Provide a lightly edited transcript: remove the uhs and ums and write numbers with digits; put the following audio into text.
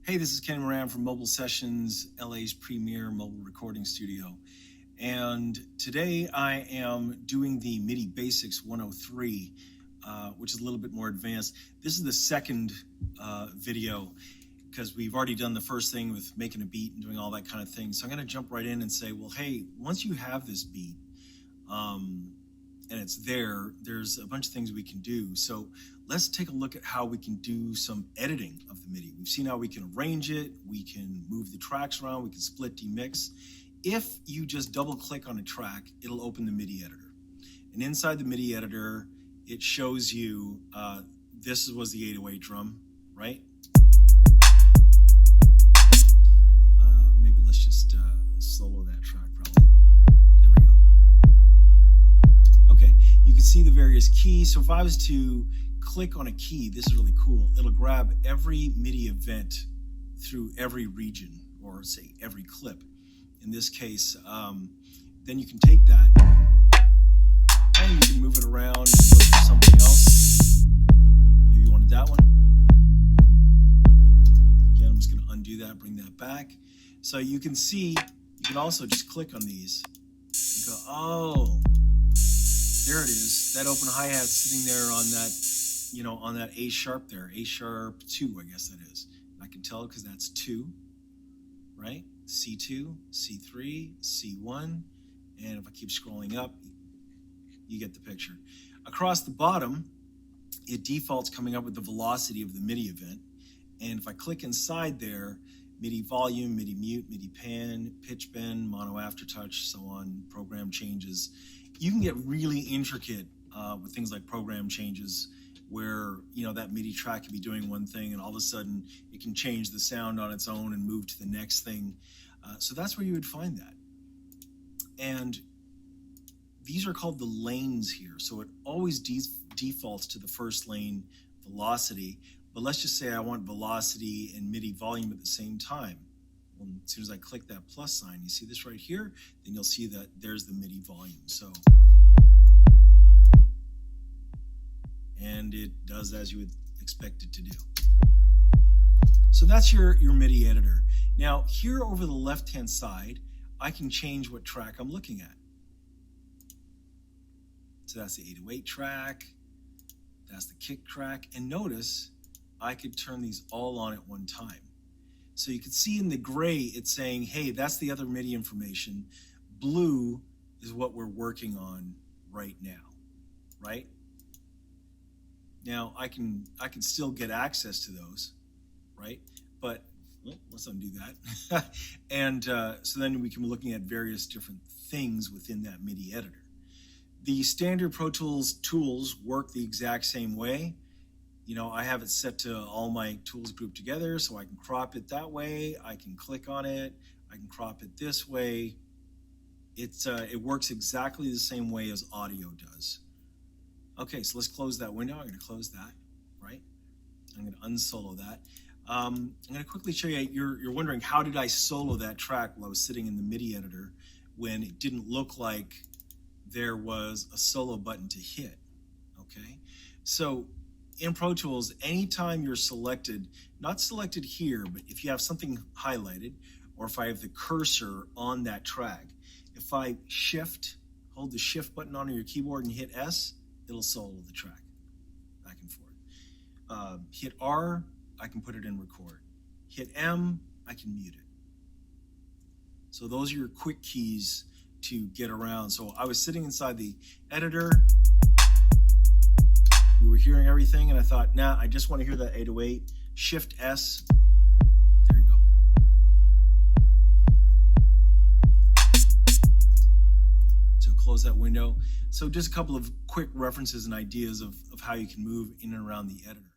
Hey, this is Kenny Moran from Mobile Sessions, LA's premier mobile recording studio. And today I am doing the Midi Basics 103, which is a little bit more advanced. This is the second video because we've already done the first thing with making a beat and doing all that kind of thing. So I'm going to jump right in and say, well, hey, once you have this beat, and it's there's a bunch of things we can do. So let's take a look at how we can do some editing of the MIDI. We've seen how we can arrange it, we can move the tracks around, we can split, demix. If you just double click on a track, it'll open the MIDI editor. And inside the MIDI editor, it shows you, this was the 808 drum, right? Maybe let's just solo that track probably. There we go. Okay, you can see the various keys. So if I was to click on a key, this is really cool. It'll grab every MIDI event through every region, or say every clip. In this case, then you can take that and you can move it around, look for something else. Maybe you wanted that one. Again, I'm just going to undo that, bring that back. So you can see, you can also just click on these and go, oh, there it is. That open hi-hat sitting there on that, you know, on that A sharp there, A sharp 2, I guess that is. I can tell because that's 2, right? C2, C3, C1, and if I keep scrolling up, you get the picture. Across the bottom, it defaults coming up with the velocity of the MIDI event, and if I click inside there, MIDI volume, MIDI mute, MIDI pan, pitch bend, mono aftertouch, so on, program changes. You can get really intricate with things like program changes, where, you know, that MIDI track can be doing one thing and all of a sudden it can change the sound on its own and move to the next thing. So that's where you would find that. And these are called the lanes here. So it always defaults to the first lane velocity, but let's just say I want velocity and MIDI volume at the same time. Well, as soon as I click that plus sign, you see this right here, then you'll see that there's the MIDI volume. So, and it does as you would expect it to do. So that's your MIDI editor. Now here over the left-hand side, I can change what track I'm looking at. So that's the 808 track, that's the kick track, and notice I could turn these all on at one time. So you can see in the gray, it's saying, hey, that's the other MIDI information. Blue is what we're working on right now, right? Now I can still get access to those, right? But well, let's undo that. And so then we can be looking at various different things within that MIDI editor. The standard Pro Tools tools work the exact same way. You know, I have it set to all my tools grouped together, so I can crop it that way. I can click on it. I can crop it this way. It works exactly the same way as audio does. Okay, so let's close that window. I'm going to close that, right? I'm going to unsolo that. I'm going to quickly show you, you're wondering, how did I solo that track while I was sitting in the MIDI editor when it didn't look like there was a solo button to hit, okay? So in Pro Tools, anytime you're selected, not selected here, but if you have something highlighted, or if I have the cursor on that track, if I hold the shift button on your keyboard and hit S, it'll solo the track back and forth. Hit R, I can put it in record. Hit M, I can mute it. So those are your quick keys to get around. So I was sitting inside the editor, we were hearing everything, and I thought, nah, I just want to hear that 808. Shift S, there you go. So close that window. So just a couple of quick references and ideas of how you can move in and around the editor.